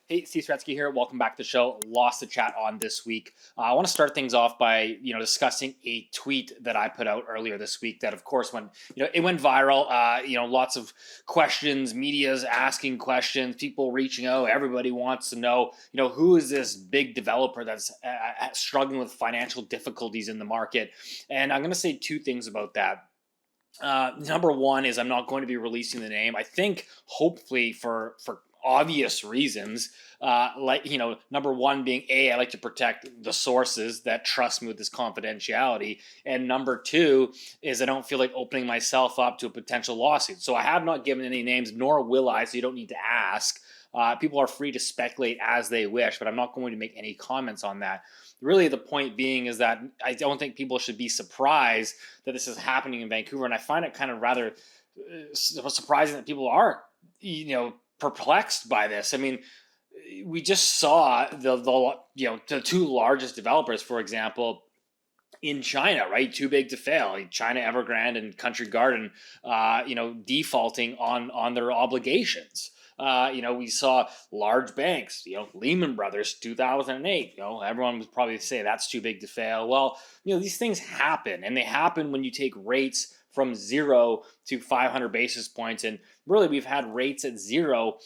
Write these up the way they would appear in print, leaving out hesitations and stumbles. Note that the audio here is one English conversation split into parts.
Hey, Steve Saretsky here. Welcome back to the show. Lots to chat on this week. I want to start things off by discussing a tweet that I put out earlier this week. That, of course, when it went viral. Lots of questions, media's asking questions, people reaching out. Everybody wants to know, who is this big developer that's struggling with financial difficulties in the market? And I'm going to say two things about that. Number one is I'm not going to be releasing the name. I think hopefully for obvious reasons, number one being I like to protect the sources that trust me with this confidentiality, and number two is I don't feel like opening myself up to a potential lawsuit. So I have not given any names, nor will I. So you don't need to ask. People are free to speculate as they wish, but I'm not going to make any comments on that. Really, the point being is that I don't think people should be surprised that this is happening in Vancouver, and I find it kind of rather surprising that people are, perplexed by this. I mean, we just saw the two largest developers, for example, in China, right? Too big to fail. China Evergrande and Country Garden, defaulting on their obligations. We saw large banks, Lehman Brothers, 2008, everyone would probably say that's too big to fail. Well, these things happen, and they happen when you take rates from 0 to 500 basis points. And really, we've had rates at 0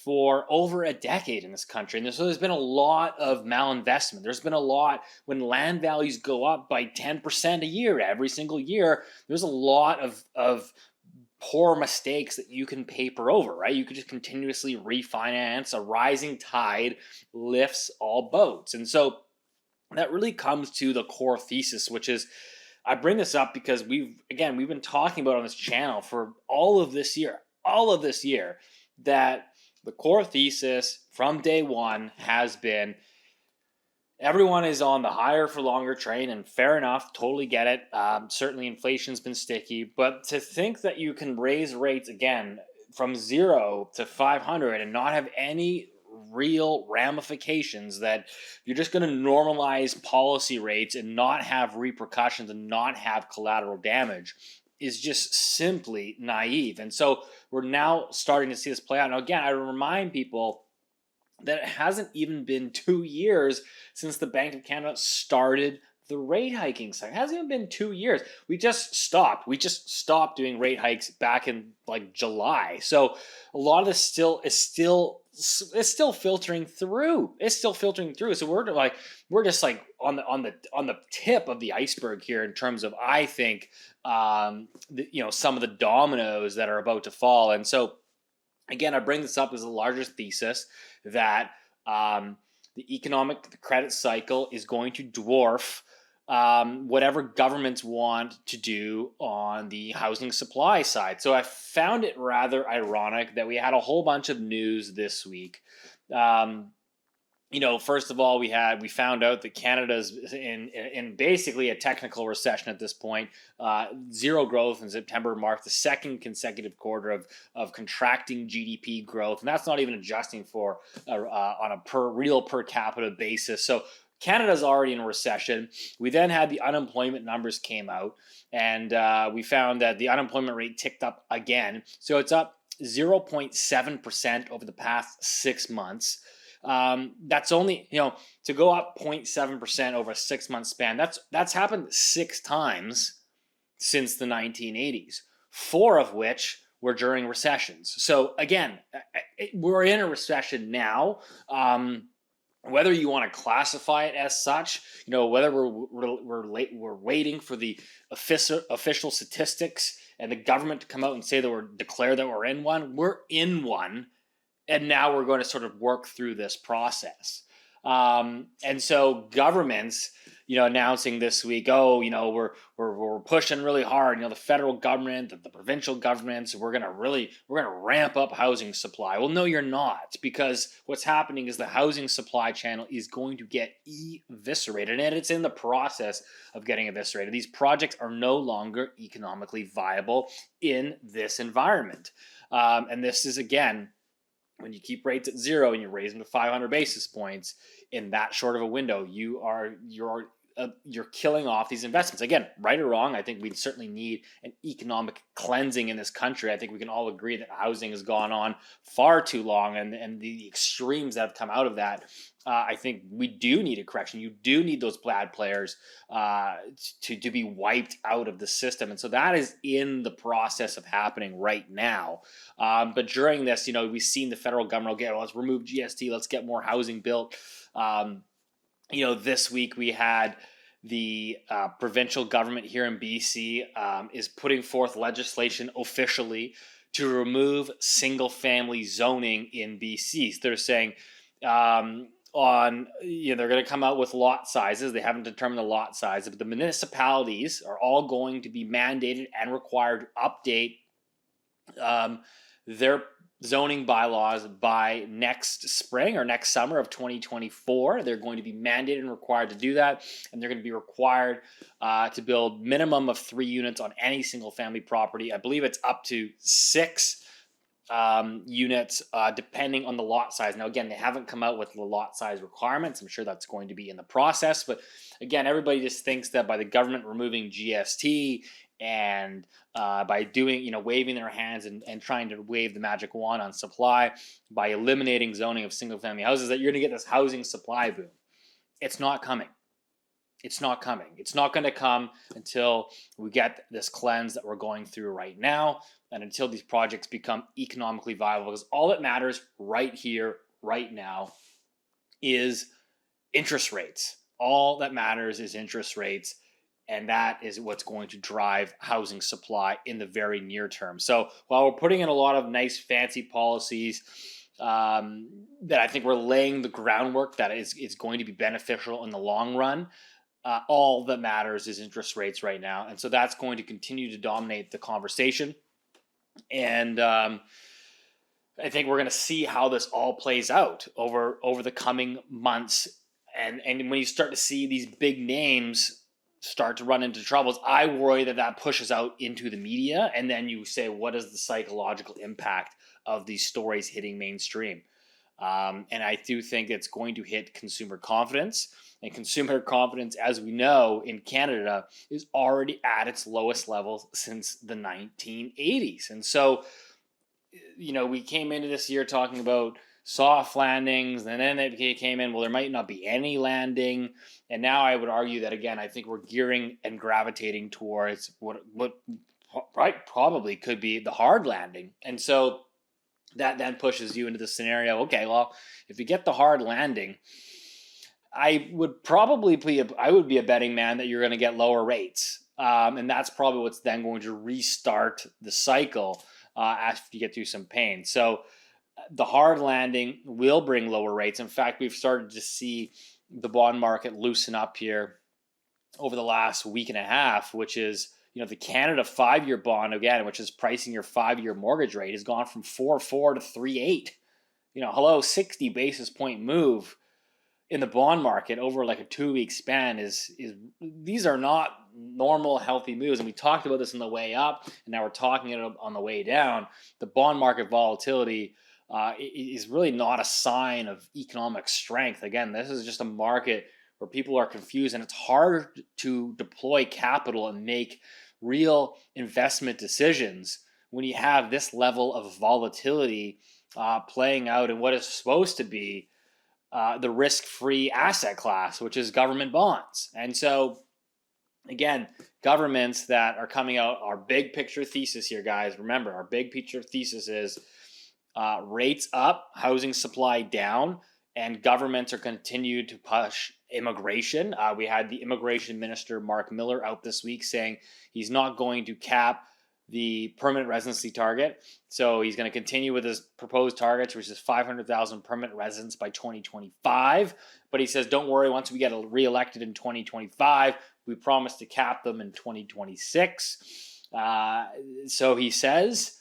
for over a decade in this country. And so there's been a lot of malinvestment. There's been a lot when land values go up by 10% a year, every single year. There's a lot of poor mistakes that you can paper over, right? You could just continuously refinance. A rising tide lifts all boats. And so that really comes to the core thesis, which is, I bring this up because we've been talking about on this channel for all of this year, that the core thesis from day one has been everyone is on the higher for longer train, and fair enough, totally get it. Certainly inflation's been sticky, but to think that you can raise rates again from 0 to 500 and not have any real ramifications, that you're just going to normalize policy rates and not have repercussions and not have collateral damage, is just simply naive. And so we're now starting to see this play out. Now, again, I remind people that it hasn't even been 2 years since the Bank of Canada started the rate hiking cycle. It hasn't even been 2 years. We just stopped. We just stopped doing rate hikes back in July. So a lot of this is still filtering through. It's still filtering through. So we're just on the tip of the iceberg here in terms of, I think, some of the dominoes that are about to fall. And so again, I bring this up as the larger thesis that the credit cycle is going to dwarf whatever governments want to do on the housing supply side. So I found it rather ironic that we had a whole bunch of news this week. First of all, we found out that Canada's in basically a technical recession at this point. 0 growth in September marked the second consecutive quarter of contracting GDP growth, and that's not even adjusting for on a per capita basis. So Canada's already in a recession. We then had the unemployment numbers came out, and we found that the unemployment rate ticked up again. So it's up 0.7% over the past 6 months. That's only, to go up 0.7% over a 6-month span, that's happened 6 times since the 1980s, 4 of which were during recessions. So again, we're in a recession now. Whether you want to classify it as such, whether we're waiting for the official statistics and the government to come out and declare that we're in one. And now we're going to sort of work through this process. And so governments, announcing this week, we're pushing really hard. The federal government, the provincial governments, we're going to ramp up housing supply. Well, no, you're not, because what's happening is the housing supply channel is going to get eviscerated, and it's in the process of getting eviscerated. These projects are no longer economically viable in this environment. And this is, again, when you keep rates at 0 and you raise them to 500 basis points in that short of a window, you're you're killing off these investments. Again, right or wrong, I think we certainly need an economic cleansing in this country. I think we can all agree that housing has gone on far too long, and the extremes that have come out of that. I think we do need a correction. You do need those bad players to be wiped out of the system. And so that is in the process of happening right now. But during this, we've seen the federal government, let's remove GST, let's get more housing built. This week we had the provincial government here in BC is putting forth legislation officially to remove single-family zoning in BC. So they're saying they're going to come out with lot sizes. They haven't determined the lot size, but the municipalities are all going to be mandated and required to update their zoning bylaws by next spring or next summer of 2024. They're going to be mandated and required to do that, and they're going to be required to build minimum of 3 units on any single family property. I believe it's up to 6 units depending on the lot size. Now again, they haven't come out with the lot size requirements. I'm sure that's going to be in the process, but again, everybody just thinks that by the government removing GST and by doing, waving their hands and trying to wave the magic wand on supply, by eliminating zoning of single family houses, that you're going to get this housing supply boom. It's not coming. It's not coming. It's not going to come until we get this cleanse that we're going through right now, and until these projects become economically viable. Because all that matters right here, right now, is interest rates. All that matters is interest rates, and that is what's going to drive housing supply in the very near term. So while we're putting in a lot of nice, fancy policies, that I think we're laying the groundwork that is going to be beneficial in the long run, all that matters is interest rates right now. And so that's going to continue to dominate the conversation. And I think we're going to see how this all plays out over the coming months. And when you start to see these big names start to run into troubles, I worry that pushes out into the media. And then you say, what is the psychological impact of these stories hitting mainstream? And I do think it's going to hit consumer confidence. And consumer confidence, as we know, in Canada is already at its lowest level since the 1980s. And so, we came into this year talking about soft landings, and then it came in, well, there might not be any landing. And now I would argue that, again, I think we're gearing and gravitating towards what probably could be the hard landing. And so that then pushes you into the scenario, okay, well, if you get the hard landing, I would be a betting man that you're going to get lower rates. And that's probably what's then going to restart the cycle after you get through some pain. So the hard landing will bring lower rates. In fact, we've started to see the bond market loosen up here over the last week and a half, which is, the Canada 5-year bond, again, which is pricing your 5-year mortgage rate, has gone from 4.4 to 3.8. 60 basis point move in the bond market over like a 2-week span is these are not normal healthy moves. And we talked about this on the way up, and now we're talking it on the way down. The bond market volatility is really not a sign of economic strength. Again, this is just a market where people are confused, and it's hard to deploy capital and make real investment decisions when you have this level of volatility playing out in what is supposed to be the risk-free asset class, which is government bonds. And so, again, governments that are coming out, our big picture thesis here, guys, remember, our big picture thesis is rates up, housing supply down, and governments are continuing to push immigration. We had the immigration minister, Mark Miller, out this week saying he's not going to cap the permanent residency target. So he's going to continue with his proposed targets, which is 500,000 permanent residents by 2025. But he says, don't worry, once we get reelected in 2025, we promise to cap them in 2026. So he says,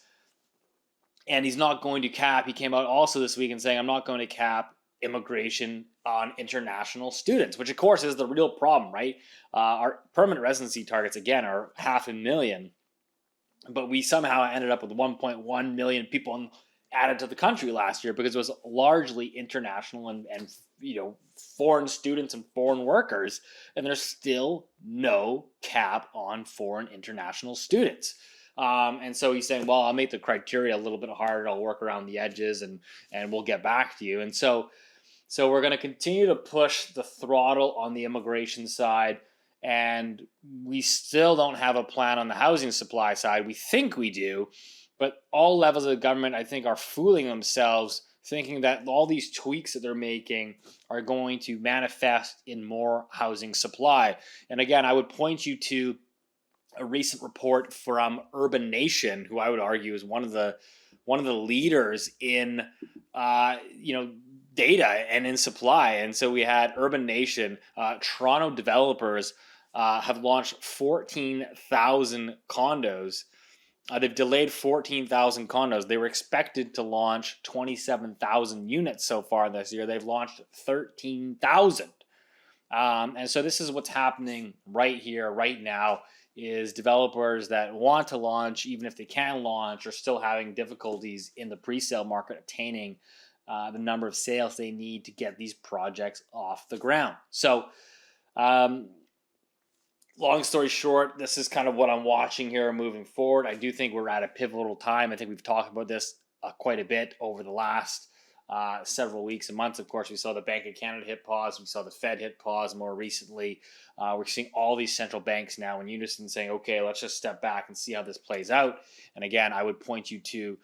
and he's not going to cap. He came out also this week and saying, I'm not going to cap immigration on international students, which of course is the real problem, right? Our permanent residency targets, again, are 500,000. But we somehow ended up with 1.1 million people added to the country last year because it was largely international and foreign students and foreign workers, and there's still no cap on foreign international students. And so he's saying, well, I'll make the criteria a little bit harder. I'll work around the edges, and we'll get back to you. And so we're going to continue to push the throttle on the immigration side, and we still don't have a plan on the housing supply side. We think we do, but all levels of the government, I think, are fooling themselves, thinking that all these tweaks that they're making are going to manifest in more housing supply. And again, I would point you to a recent report from Urban Nation, who I would argue is one of the leaders in data and in supply. And so we had Urban Nation, Toronto developers have launched 14,000 condos. They've delayed 14,000 condos. They were expected to launch 27,000 units so far this year. They've launched 13,000. And so this is what's happening right here, right now, is developers that want to launch, even if they can launch, are still having difficulties in the pre-sale market obtaining the number of sales they need to get these projects off the ground. So long story short, this is kind of what I'm watching here moving forward. I do think we're at a pivotal time. I think we've talked about this quite a bit over the last several weeks and months. Of course, we saw the Bank of Canada hit pause. We saw the Fed hit pause more recently. We're seeing all these central banks now in unison saying, okay, let's just step back and see how this plays out. And again, I would point you to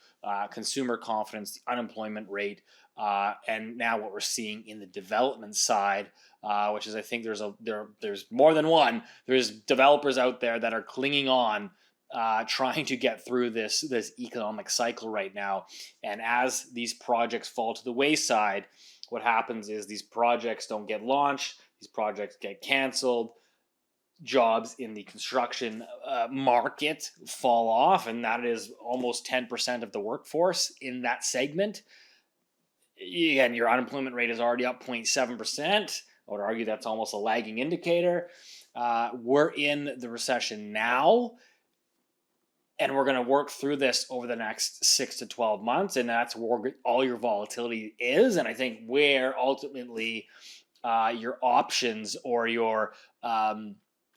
consumer confidence, the unemployment rate, and now what we're seeing in the development side, which is, I think there's more than one. There's developers out there that are clinging on, trying to get through this economic cycle right now. And as these projects fall to the wayside, what happens is these projects don't get launched, these projects get canceled, jobs in the construction market fall off, and that is almost 10% of the workforce in that segment. Again, your unemployment rate is already up 0.7%. I would argue that's almost a lagging indicator. We're in the recession now, and we're going to work through this over the next 6 to 12 months, and that's where all your volatility is. And I think where ultimately your options or your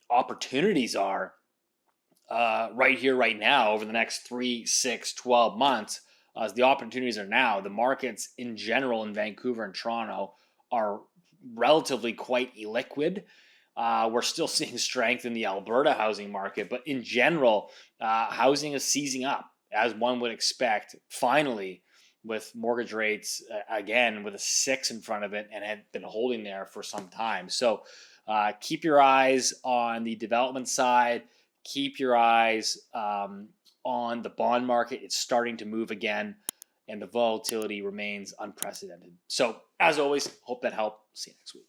opportunities are right here, right now, over the next 3, 6, 12 months, as the opportunities are now. The markets in general in Vancouver and Toronto are relatively quite illiquid. We're still seeing strength in the Alberta housing market, but in general, housing is seizing up, as one would expect, finally, with mortgage rates, again, with a 6 in front of it, and had been holding there for some time. So keep your eyes on the development side. Keep your eyes on the bond market. It's starting to move again, and the volatility remains unprecedented. So, as always, hope that helped. See you next week.